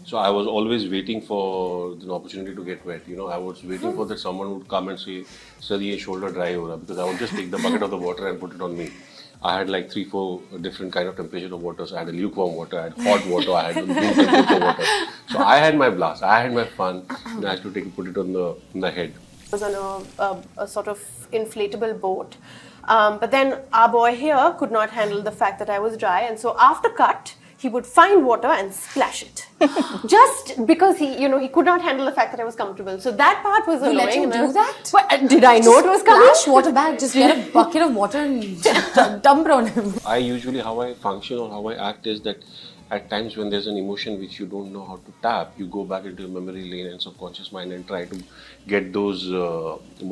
So I was always waiting for the opportunity to get wet. I was waiting for that someone would come and say, "Sir, ye shoulder dry ho raha," because I would just take the bucket of the water and put it on me. I had like 3-4 different kind of temperature of water. So I had a lukewarm water, I had hot water, I had room temperature water. So I had my blast, I had my fun, and I had to put it on the head. Was on a sort of inflatable boat. But then our boy here could not handle the fact that I was dry, and so after cut, he would find water and splash it. Just because he could not handle the fact that I was comfortable. So that part was annoying. Let him do that? Well, did I know it was coming? Splash water bag, just get a bucket of water and dump it on him. I usually, how I function or how I act is that at times when there's an emotion which you don't know how to tap, you go back into your memory lane and subconscious mind and try to get those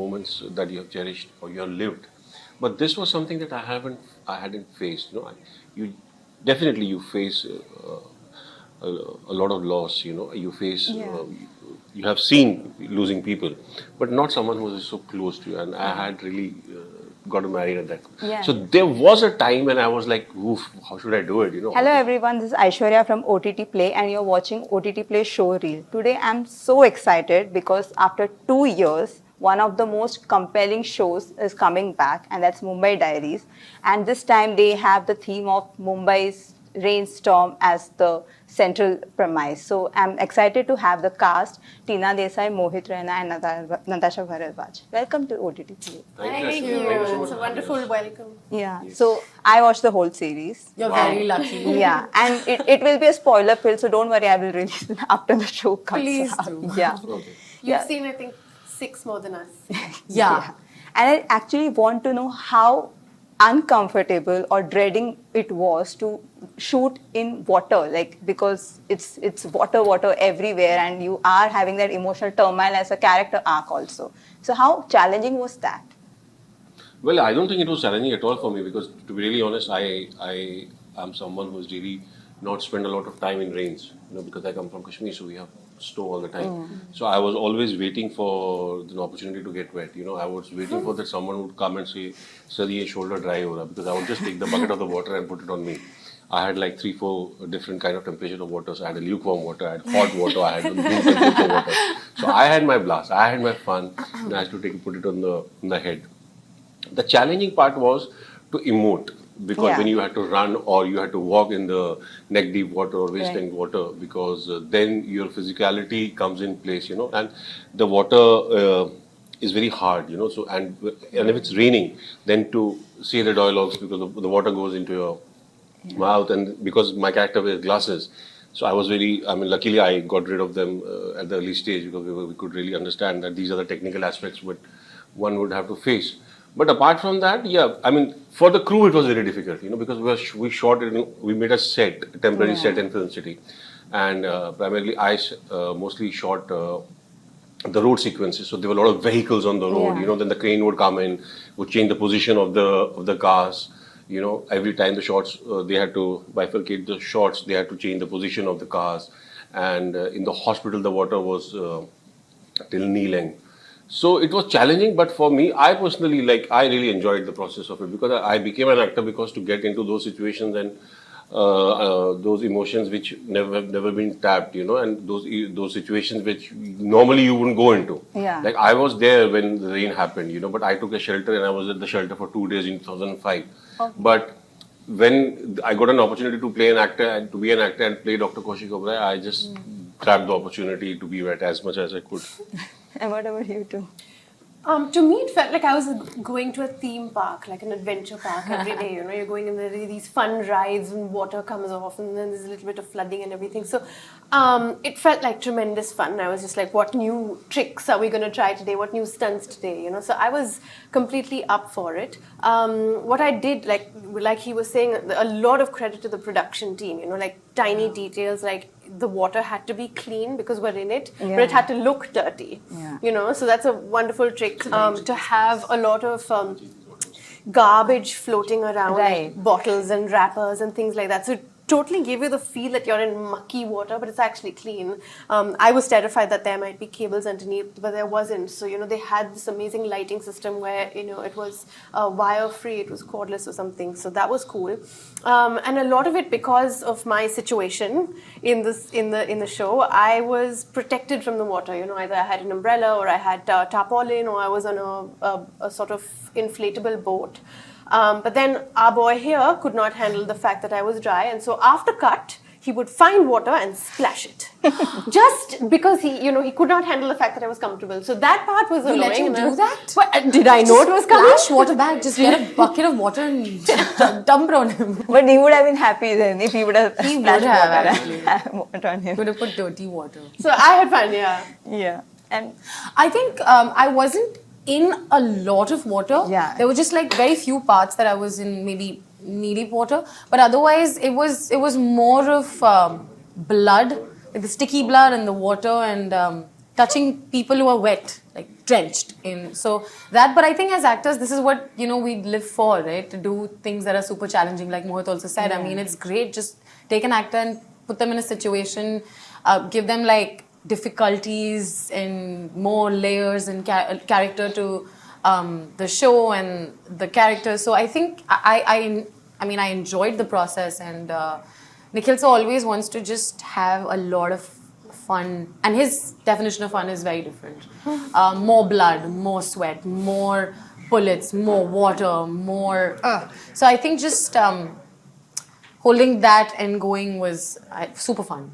moments that you have cherished or you have lived. But this was something that I hadn't faced. You face a lot of loss. You face. You have seen losing people, but not someone who was so close to you. And I had really got married at that. Yeah. So there was a time when I was like, "Oof, how should I do it?" Hello everyone, this is Aishwarya from OTTplay and you're watching OTTplay show reel. Today I'm so excited because after 2 years, one of the most compelling shows is coming back, and that's Mumbai Diaries. And this time they have the theme of Mumbai's rainstorm as the central premise. So I'm excited to have the cast, Tina Desai, Mohit Raina and Natasha Bharadwaj. Welcome to OTTplay. Thank you. It's a wonderful welcome. Yeah, so I watched the whole series. You're very lucky. Yeah, and it will be a spoiler filled, so don't worry, I will release it after the show comes Please out. do. Yeah. Okay. You've seen, I think, 6 more than us. Yeah. And I actually want to know how uncomfortable or dreading it was to shoot in water, like because it's water everywhere and you are having that emotional turmoil as a character arc also. So how challenging was that? Well, I don't think it was challenging at all for me because, to be really honest, I am someone who's really not spent a lot of time in rains. Because I come from Kashmir, so we have snow all the time. So I was always waiting for the opportunity to get wet. I was waiting for that someone would come and say, "Sir, ye shoulder dry ho raha," because I would just take the bucket of the water and put it on me. I had like 3-4 different kind of temperature of water. So I had a lukewarm water, I had hot water, I had room temperature water. So I had my blast, I had my fun, and I had to put it on the head. The challenging part was to emote, because when you had to run or you had to walk in the neck deep water or waist length water, because then your physicality comes in place, and the water is very hard, so and if it's raining, then to see the dialogues, because the water goes into your mouth, and because my character wears glasses, so I was luckily I got rid of them at the early stage, because we could really understand that these are the technical aspects what one would have to face. But apart from that, for the crew it was very difficult, because we shot it, we made a temporary set in Film City, and primarily I mostly shot the road sequences. So there were a lot of vehicles on the road, then the crane would come in, would change the position of the cars. Every time the shots, they had to bifurcate the shots, they had to change the position of the cars, and in the hospital the water was till knee length. So it was challenging, but for me, I personally, I really enjoyed the process of it, because I became an actor because to get into those situations and those emotions which never been tapped, and those situations which normally you wouldn't go into. Yeah. Like I was there when the rain happened, but I took a shelter and I was at the shelter for 2 days in 2005. Okay. But when I got an opportunity to be an actor and play Dr. Kaushik Oberoi, I just grabbed the opportunity to be wet as much as I could. And what about you too? To me, it felt like I was going to a theme park, like an adventure park every day. You're going in these fun rides and water comes off and then there's a little bit of flooding and everything. So it felt like tremendous fun. I was just like, what new tricks are we going to try today? What new stunts today? So I was completely up for it. What I did, like he was saying, a lot of credit to the production team, like tiny details, like the water had to be clean because we're in it, but it had to look dirty. Yeah. So that's a wonderful trick, to have a lot of garbage floating around, like bottles and wrappers and things like that. So totally give you the feel that you're in mucky water, but it's actually clean. I was terrified that there might be cables underneath, but there wasn't. So, they had this amazing lighting system where, it was wire-free, it was cordless or something. So that was cool. And a lot of it because of my situation in the show, I was protected from the water. Either I had an umbrella or I had tarpaulin or I was on a sort of inflatable boat. But then our boy here could not handle the fact that I was dry, and so after cut, he would find water and splash it. Just because he could not handle the fact that I was comfortable. So that part was annoying. Let you do that? What, did I know it was coming? Splash water back. Just get a bucket of water and dump it on him. But he would have been happy then if he would have He would splashed have, water, actually. water on him. Could have put dirty water. So I had fun, yeah. Yeah. And I think I wasn't in a lot of water. Yeah. There were just like very few parts that I was in maybe knee-deep water. But otherwise, it was more of blood, like the sticky blood and the water and touching people who are wet, like drenched in. So that, but I think as actors, this is what, we live for, right? To do things that are super challenging, like Mohit also said. I mean, it's great. Just take an actor and put them in a situation, give them like difficulties and more layers and character to the show and the characters. So I think I enjoyed the process, and Nikkhil so always wants to just have a lot of fun, and his definition of fun is very different. More blood, more sweat, more bullets, more water, more. So I think just holding that and going was super fun.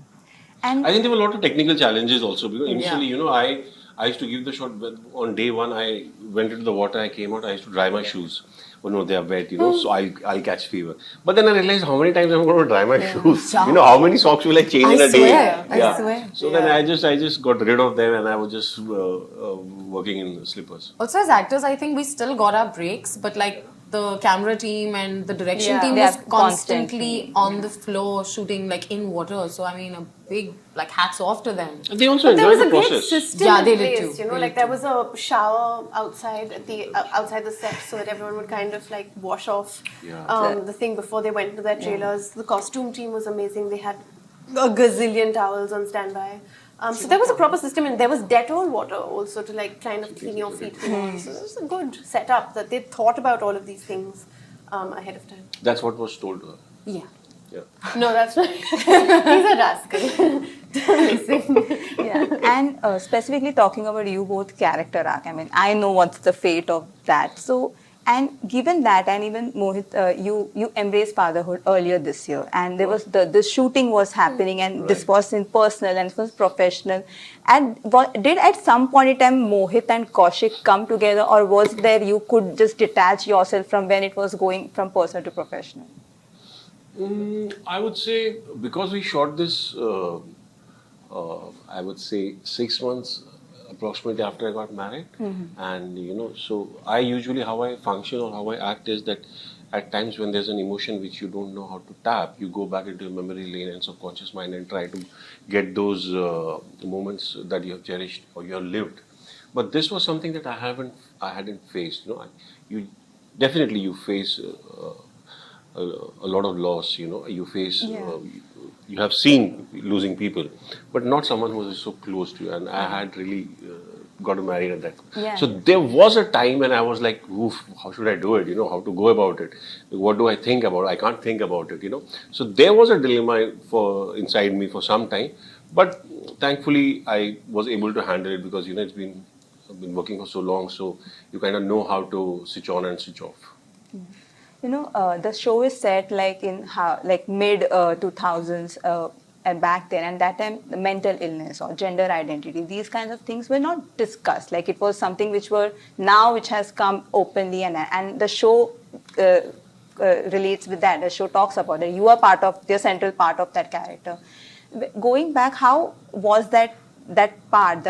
and I think there were a lot of technical challenges also because initially, Yeah. I used to give the shot. But on day one, I went into the water. I came out. I used to dry my shoes. Oh no, they are wet. So I'll catch fever. But then I realized how many times I'm going to dry my shoes. Yeah. How many socks will I change I in a swear. day? I swear. So then I just got rid of them and I was just working in slippers. Also, as actors, I think we still got our breaks, but like the camera team and the direction Yeah. team They was are constantly on the floor shooting like in water. So I mean, a big like hats off to them. And they also There was enjoyed a the great process. system Yeah, in they did place, too. They like did there was a shower outside at the outside the set, so that everyone would kind of like wash off the thing before they went to their trailers. The costume team was amazing. They had a gazillion towels on standby. So there was a proper system, and there was Dettol water also to like kind of clean your feet. So it was a good setup that they thought about all of these things ahead of time. That's what was told to her. Yeah. Yeah. No, that's not. He's a rascal. Listen. yeah, and specifically talking about you both character arc. I mean, I know what's the fate of that. So, and given that, and even Mohit, you embraced fatherhood earlier this year, and there was the shooting was happening, and this was in personal and it was professional. And did at some point in time Mohit and Kaushik come together, or was there you could just detach yourself from when it was going from personal to professional? I would say because we shot this, I would say 6 months approximately after I got married, and so I usually how I function or how I act is that at times when there's an emotion which you don't know how to tap, you go back into your memory lane and subconscious mind and try to get those moments that you have cherished or you have lived. But this was something that I hadn't faced. You definitely you face. A lot of loss, you face, you have seen losing people, but not someone who is so close to you. And I had really got married at that. Yeah. So there was a time when I was like, oof, how should I do it? How to go about it? What do I think about it? I can't think about it, So there was a dilemma inside me for some time, but thankfully I was able to handle it because, I've been working for so long, so you kind of know how to switch on and switch off. The show is set like in mid 2000s and back then, and that time the mental illness or gender identity, these kinds of things were not discussed. Like it was something which has come openly, and the show relates with that. The show talks about it. You are the central part of that character. Going back, how was that part,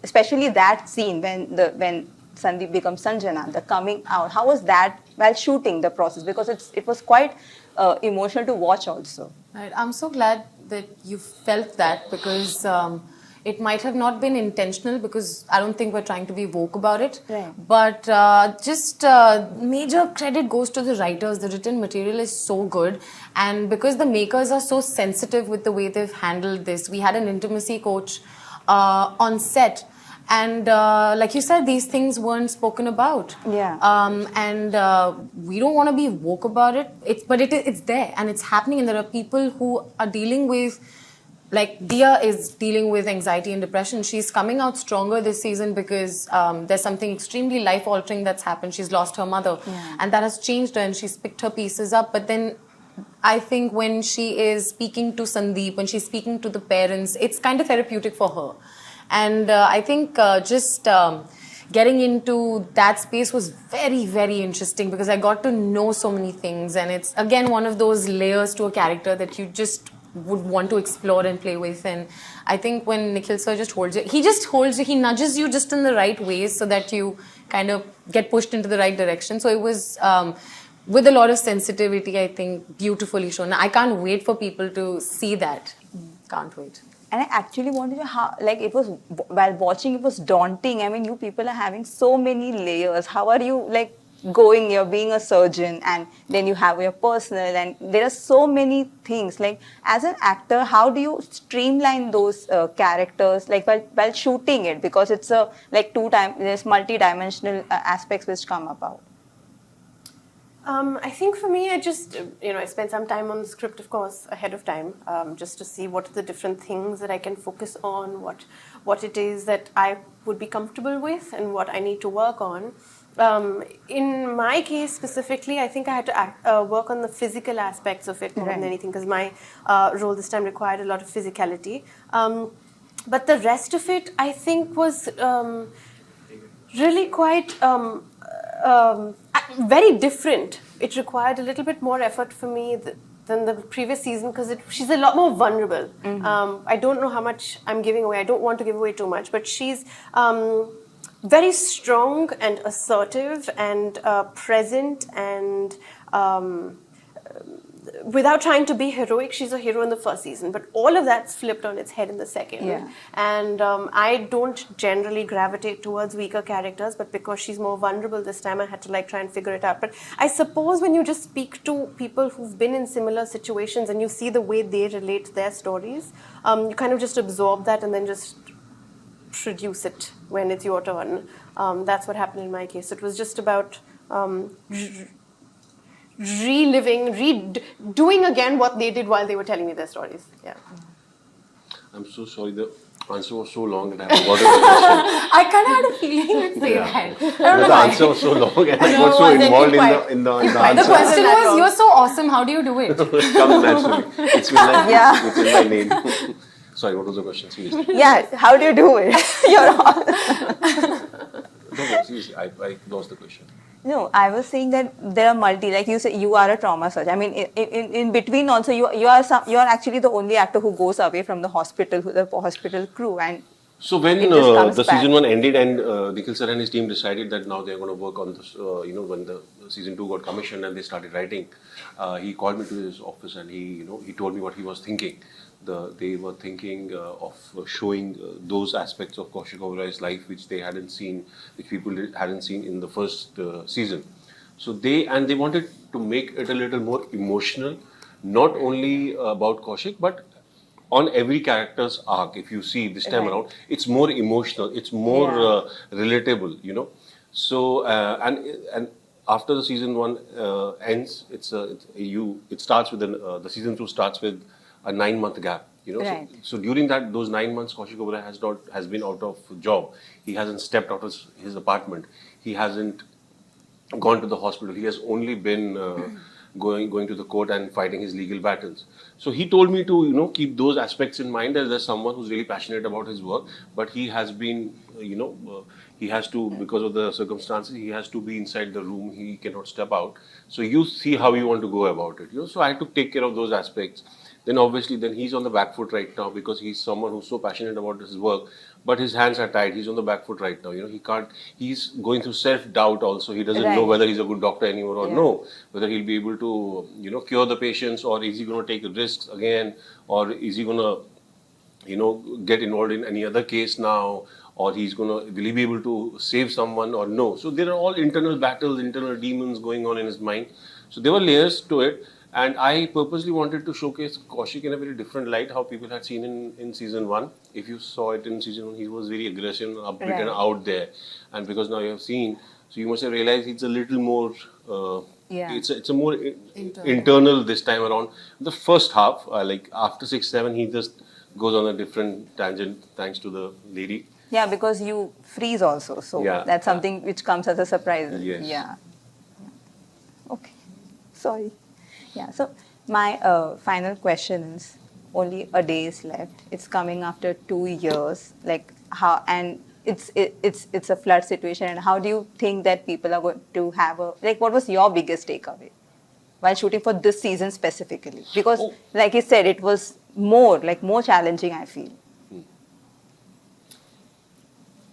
especially that scene when Sandeep becomes Sanjana, the coming out. How was that while shooting the process? Because it was quite emotional to watch also. Right. I'm so glad that you felt that because It might have not been intentional because I don't think we're trying to be woke about it. Right. But just major credit goes to the writers. The written material is so good. And because the makers are so sensitive with the way they've handled this, we had an intimacy coach on set. And like you said, these things weren't spoken about. Yeah. And we don't want to be woke about it. But it's there and it's happening. And there are people who are dealing with, like Dia is dealing with anxiety and depression. She's coming out stronger this season because there's something extremely life-altering that's happened. She's lost her mother. Yeah. And that has changed her and she's picked her pieces up. But then I think when she is speaking to Sandeep, when she's speaking to the parents, it's kind of therapeutic for her. And I think just getting into that space was very, very interesting because I got to know so many things. And it's, again, one of those layers to a character that you just would want to explore and play with. And I think when Nikkhil sir just holds it, he nudges you just in the right ways so that you kind of get pushed into the right direction. So it was with a lot of sensitivity, I think, beautifully shown. I can't wait for people to see that. Can't wait. And I actually wanted to how, like, it was, while watching, it was daunting. I mean, you people are having so many layers. How are you, like, going here, being a surgeon, and then you have your personal, and there are so many things. Like, as an actor, how do you streamline those characters, like, while shooting it? Because it's a, like, there's multi-dimensional aspects which come about. I think for me, I just, I spent some time on the script, of course, ahead of time, just to see what are the different things that I can focus on, what it is that I would be comfortable with and what I need to work on. In my case specifically, I think I had to work on the physical aspects of it more than anything because my role this time required a lot of physicality. But the rest of it, I think, was really quite very different. It required a little bit more effort for me than the previous season because she's a lot more vulnerable. I don't know how much I'm giving away. I don't want to give away too much, but she's very strong and assertive and present and without trying to be heroic. She's a hero in the first season, but all of that's flipped on its head in the second. Yeah. And I don't generally gravitate towards weaker characters, but because she's more vulnerable this time, I had to try and figure it out. But I suppose when you just speak to people who've been in similar situations and you see the way they relate their stories, you kind of just absorb that and then just produce it when it's your turn. That's what happened in my case. It was just about reliving, doing again what they did while they were telling me their stories. Yeah. I'm so sorry. The answer was so long that I forgot the question. I kind of had a feeling you'd say that. I don't know The why. answer was so long and I No, got so wasn't involved quite. in the The answer. question that was, long. you're so awesome, how do you do it? It comes naturally. It's been like Yeah. it's in my name. Sorry, what was the question? Seriously. Yeah, how do you do it? You're all. No, seriously, I lost the question. No, I was saying that there are like you say, you are a trauma surgeon. I mean, in between also, you are actually the only actor who goes away from the hospital crew, and So when it just comes the back. season 1 ended and Nikkhil sir and his team decided that now they're going to work on this, when the season 2 got commissioned and they started writing, he called me to his office and he told me what he was thinking. They were thinking of showing those aspects of Kaushik Oberai's life which they hadn't seen, which people hadn't seen in the first season. So they wanted to make it a little more emotional, not only about Kaushik, but on every character's arc. If you see this time around, it's more emotional, it's more relatable, So and after the season 1 ends, it starts with the season 2 starts with a 9-month gap. Right. So during those 9 months, Kaushik Oberoi has been out of job. He hasn't stepped out of his apartment. He hasn't gone to the hospital. He has only been going to the court and fighting his legal battles. So he told me to keep those aspects in mind as there's someone who's really passionate about his work, but he has been he has to, because of the circumstances, he has to be inside the room. He cannot step out. So you see how you want to go about it. So I had to take care of those aspects. Then obviously, he's on the back foot right now because he's someone who's so passionate about his work, but his hands are tied. He's on the back foot right now. He can't. He's going through self-doubt also. He doesn't know whether he's a good doctor anymore or no. Whether he'll be able to, cure the patients, or is he going to take risks again, or is he going to get involved in any other case now, or will he be able to save someone or no? So there are all internal battles, internal demons going on in his mind. So there were layers to it, and I purposely wanted to showcase Kaushik in a very different light, how people had seen in season 1. If you saw it in season 1, he was very aggressive and upbeat and out there, and because now you have seen, so you must have realized it's a little more. It's a more internal this time around. The first half, like after 6-7, he just goes on a different tangent thanks to the lady. Yeah, because you freeze also, so that's something which comes as a surprise. Yes. Yeah. Okay. Sorry. Yeah. So my final question is: only a day is left. It's coming after 2 years. Like how and. It's a flood situation, and how do you think that people are going to have what was your biggest takeaway while shooting for this season specifically? Because like you said, it was more challenging, I feel.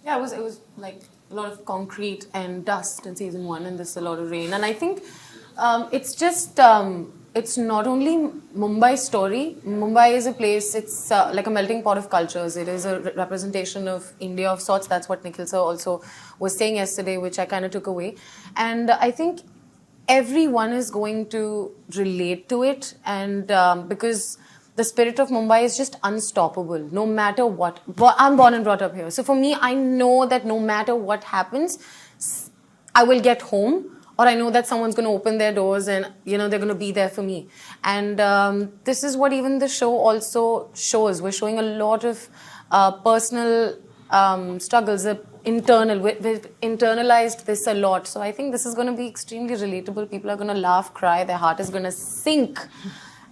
Yeah, it was like a lot of concrete and dust in season 1, and this a lot of rain. And I think it's just it's not only Mumbai's story. Mumbai is a place, it's like a melting pot of cultures. It is a representation of India of sorts. That's what Nikkhil sir also was saying yesterday, which I kind of took away. And I think everyone is going to relate to it, and because the spirit of Mumbai is just unstoppable, no matter what. I'm born and brought up here. So for me, I know that no matter what happens, I will get home. Or I know that someone's going to open their doors and, they're going to be there for me. And this is what even the show also shows. We're showing a lot of personal struggles, internal. We've internalized this a lot. So I think this is going to be extremely relatable. People are going to laugh, cry. Their heart is going to sink.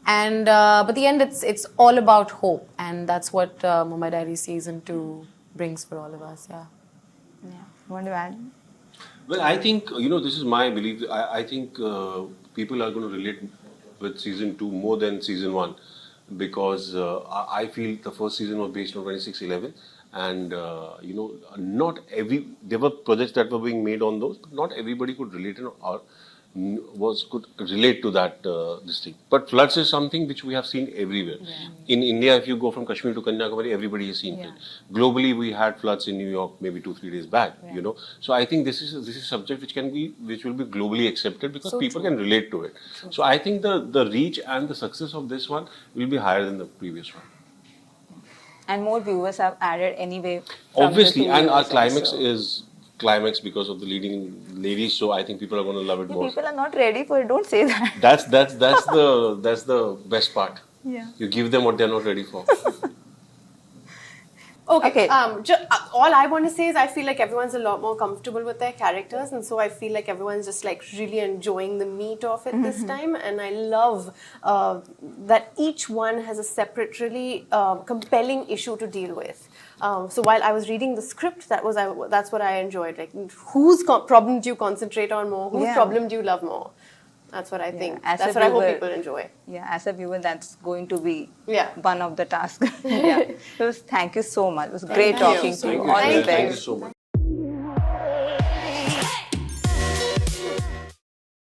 And but the end, it's all about hope. And that's what Mumbai Diaries season 2 brings for all of us. Yeah. Want to add? Well, I think, this is my belief. I think people are going to relate with season 2 more than season 1, because I feel the first season was based on 26/11, and, there were projects that were being made on those, but not everybody could relate or could relate to that this thing. But floods is something which we have seen everywhere. In India, if you go from Kashmir to Kanyakumari, everybody has seen it. Globally, we had floods in New York maybe 2-3 days back. So I think this is a subject which will be globally accepted, because people can relate to it. So I think the reach and the success of this one will be higher than the previous one. And more viewers have added anyway. Obviously, and our climax because of the leading ladies, so I think people are going to love it more. People are not ready for it. Don't say that. That's the best part. Yeah. You give them what they're not ready for. Okay. All I want to say is I feel like everyone's a lot more comfortable with their characters, and so I feel like everyone's just like really enjoying the meat of it this time. And I love that each one has a separate, really compelling issue to deal with. So while I was reading the script, that's what I enjoyed. Like, whose problem do you concentrate on more? Whose problem do you love more? That's what I think. That's what I hope people enjoy. Yeah, as a viewer, that's going to be one of the tasks. So thank you so much. It was great talking to you. All the best. Thank you so much.